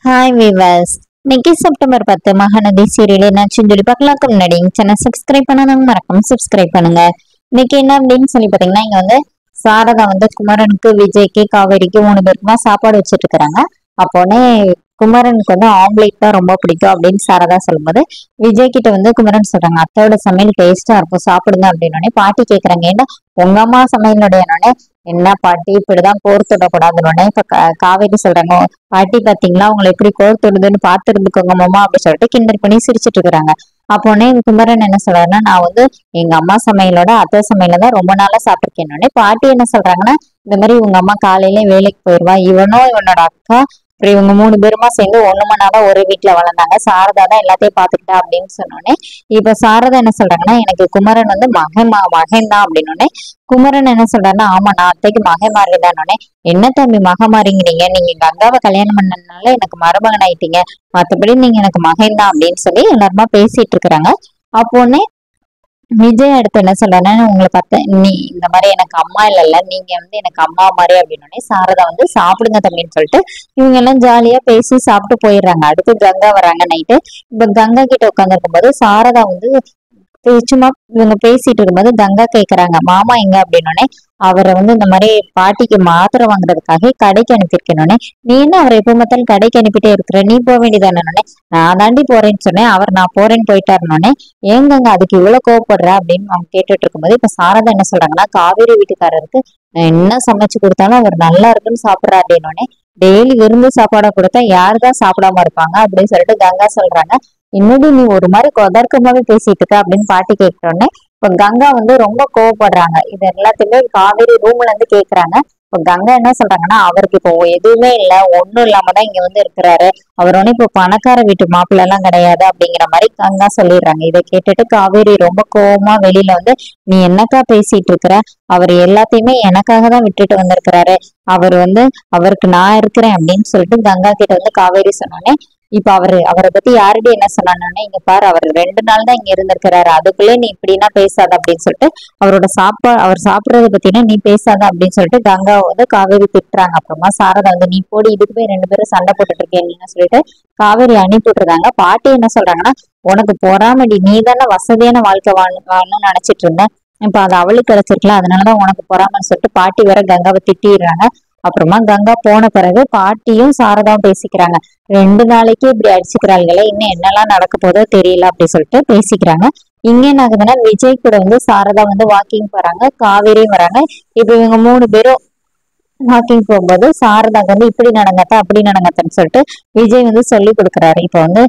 Hi viewers. இன்னைக்கு September 10 Mahanadi serial என்னாச்சுன்னு சொல்லி பார்க்கலாம்க்கு முன்னாடி சேனல் சப்ஸ்கிரைப் பண்ணாதவங்க மறக்காம சப்ஸ்கிரைப் பண்ணுங்க. இன்னைக்கு என்ன அப்படின்னு சொல்லி பார்த்தீங்கன்னா, இங்க வந்து சாரதா வந்து குமரனுக்கு, விஜய்க்கு, காவேரிக்கு 3 பேருக்குமா சாப்பாடு வச்சுட்டு இருக்கிறாங்க. அப்போனே குமரனுக்கு வந்து ஆம்லேட் தான் ரொம்ப பிடிக்கும் அப்படின்னு சாரதா சொல்லும்போது, விஜய் கிட்ட வந்து குமரன் சொல்றாங்க, அத்தையோட சமையல் டேஸ்டா இருக்கும் சாப்பிடுங்க அப்படின்னு பாட்டி கேக்குறாங்க. ஏன்னா உங்க அம்மா சமையலுடைய என்ன பாட்டி இப்படிதான் கோர்த்துடக்கூடாதுன்னு இப்ப காவேரி சொல்றாங்க, பாட்டி பாத்தீங்களா உங்களை எப்படி கோர்த்துடுதுன்னு பார்த்து இருந்துக்கோங்க மாமா அப்படின்னு சொல்லிட்டு கிண்டல் பண்ணி சிரிச்சிட்டு இருக்கிறாங்க. அப்போனே குமரன் என்ன சொல்றாருன்னா, நான் வந்து எங்க அம்மா சமையலோட அத்தை சமையல தான் ரொம்ப நாளா சாப்பிட்டுருக்கேன். பாட்டி என்ன சொல்றாங்கன்னா, இந்த மாதிரி உங்க அம்மா காலையில வேலைக்கு போயிடுவா, இவனும் இவனோட அக்கா அப்புறம் இவங்க 3 பேருமா சேர்ந்து ஒண்ணு மணால ஒரு வீட்டுல வளர்ந்தாங்க, சாரதா தான் எல்லாத்தையும் பாத்துக்கிட்டா அப்படின்னு சொன்னோடனே இப்ப சாரதா என்ன சொல்றாங்கன்னா, எனக்கு குமரன் வந்து மகன் தான் அப்படின்னு. குமரன் என்ன சொல்றாருன்னா, ஆமா நான் அத்தைக்கு மகன் மாறிதானே. என்ன தம்பி மகன் மாறிங்கிறீங்க, நீங்க கங்காவை கல்யாணம் பண்ணதுனால எனக்கு மருமகன் ஆயிட்டீங்க, மத்தபடி நீங்க எனக்கு மகன் தான் அப்படின்னு சொல்லி எல்லாருமா பேசிட்டு இருக்கிறாங்க. அப்போன்னே விஜய் அடுத்து என்ன சொல்றாருன்னா, உங்களை பார்த்த நீ இந்த மாதிரி எனக்கு அம்மா இல்லைல்ல, நீங்க வந்து எனக்கு அம்மா மாதிரி அப்படின்னு சாரதா வந்து சாப்பிடுங்க தம்பின்னு சொல்லிட்டு இவங்க எல்லாம் ஜாலியா பேசி சாப்பிட்டு போயிடுறாங்க. அடுத்து கங்கா வராங்க நைட்டு. இப்ப கங்கா கிட்ட உட்கார்ந்து இருக்கும்போது சாரதா வந்து சும்மா இவங்க பேசிட்டு இருக்கும்போது கங்கா கேக்குறாங்க, மாமா எங்க அப்படின்னோடனே அவரை வந்து இந்த மாதிரி பாட்டிக்கு மாத்திரை வாங்குறதுக்காக கடைக்கு அனுப்பியிருக்கேன்னு. நீ என்ன அவரை எப்ப பார்த்தாலும் கடைக்கு அனுப்பிட்டே இருக்கிற, நீ போக வேண்டியதானே. நான் தாண்டி போறேன்னு சொன்னேன், அவர் நான் போறேன்னு போயிட்டாருனோடனே ஏன் கங்கா அதுக்கு இவ்வளவு கோவப்படுற அப்படின்னு அவங்க கேட்டுட்டு இருக்கும்போது இப்ப சாரதா என்ன சொல்றாங்கன்னா, காவேரி வீட்டுக்காரருக்கு நான் என்ன சமைச்சு கொடுத்தாலும் அவர் நல்லா இருக்குன்னு சாப்பிடுறா அப்படின்னோடனே டெய்லி விருந்து சாப்பாடை கொடுத்தா யாருதான் சாப்பிடாம இருப்பாங்க அப்படின்னு சொல்லிட்டு கங்கா சொல்றாங்க. இன்னொரு நீ ஒரு மாதிரி கொதர்க்கமாவே பேசிட்டு இருக்க அப்படின்னு பாட்டி கேட்டோடனே இப்ப கங்கா வந்து ரொம்ப கோவப்படுறாங்க. இது எல்லாத்தையுமே காவேரி ரூம்ல இருந்து கேக்குறாங்க. இப்ப கங்கா என்ன சொல்றாங்கன்னா, அவருக்கு இப்போ எதுவுமே இல்ல, ஒண்ணும் இல்லாமதான் இங்க வந்து இருக்கிறாரு, அவர் ஒண்ணு இப்போ பணக்கார வீட்டு மாப்பிள்ள எல்லாம் கிடையாது அப்படிங்கிற மாதிரி கங்கா சொல்லிடுறாங்க. இதை கேட்டுட்டு காவேரி ரொம்ப கோவமா வெளியில வந்து, நீ என்னக்கா பேசிட்டு இருக்கிற, அவர் எல்லாத்தையுமே எனக்காக தான் விட்டுட்டு வந்திருக்கிறாரு, அவர் வந்து அவருக்கு நான் இருக்கிறேன் அப்படின்னு சொல்லிட்டு கங்கா கிட்ட வந்து காவேரி சொன்னோன்னே இப்ப அவரை பத்தி யாருடைய என்ன சொன்னானே, இங்க பாரு அவர் 2 நாள் தான் இங்க இருந்திருக்கிறாரு, அதுக்குள்ளே நீ இப்படின்னா பேசாத அப்படின்னு சொல்லிட்டு அவர் சாப்பிடுறத பத்தினா நீ பேசாத அப்படின்னு சொல்லிட்டு கங்கா வந்து காவேரி திட்டுறாங்க. அப்புறமா சாரதா வந்து நீ போடி, இதுக்கு போய் 2 பேரும் சண்டை போட்டுட்டு இருக்கேன்னு சொல்லிட்டு காவேரி அனுப்பி விட்டுருந்தாங்க. பாட்டி என்ன சொல்றாங்கன்னா, உனக்கு பொறாமடி, நீ தானே வசதியான வாழ்க்கை வாழணும்னு நினைச்சிட்டு இருந்த, இப்ப அது அவளுக்கு கிடைச்சிருக்கலாம், அதனாலதான் உனக்கு பொறாமன்னு சொல்லிட்டு பாட்டி வேற கங்காவை திட்டிடுறாங்க. அப்புறமா கங்கா போன பிறகு பாட்டியும் சாரதாவும் பேசிக்கிறாங்க. 2 நாளைக்கு இப்படி அடிச்சுக்கிறாள்களே, இன்னும் என்னெல்லாம் நடக்க போதோ தெரியல அப்படி சொல்லிட்டு பேசிக்கிறாங்க. இங்க என்ன ஆகுதுன்னா, விஜய் கூட வந்து சாரதா வந்து வாக்கிங் போறாங்க, காவேரியும் வராங்க. இப்ப இவங்க 3 பேரும் வாக்கிங் போகும்போது சாரதாக்கு வந்து இப்படி நடங்கத்தா அப்படி நடங்கத்தான்னு சொல்லிட்டு விஜய் வந்து சொல்லி கொடுக்குறாரு. இப்ப வந்து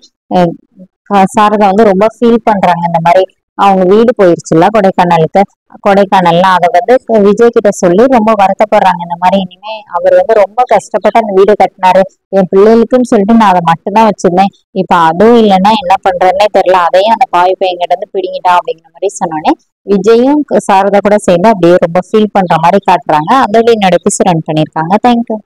சாரதா வந்து ரொம்ப ஃபீல் பண்றாங்க. இந்த மாதிரி அவங்க வீடு போயிருச்சுல்ல கொடைக்கானல்லாம் அதை வந்து விஜய் கிட்ட சொல்லி ரொம்ப வருத்தப்படுறாங்க. இந்த மாதிரி இனிமே அவர் வந்து ரொம்ப கஷ்டப்பட்டு அந்த வீடு கட்டினாரு, என் பிள்ளைகளுக்குன்னு சொல்லிட்டு நான் அதை மட்டும்தான் வச்சிருந்தேன், இப்ப அதுவும் இல்லைன்னா என்ன பண்றதுன்னே தெரியல, அதையும் அந்த பாய் பையன்கிட்ட இருந்து பிடிங்கிட்டான் அப்படிங்கிற மாதிரி சொன்னோன்னே விஜயும் சாரதா கூட சேர்ந்து அப்படியே ரொம்ப ஃபீல் பண்ற மாதிரி காட்டுறாங்க. அதோட என்னோட எபிசோட் ரன் பண்ணியிருக்காங்க. தேங்க்யூ.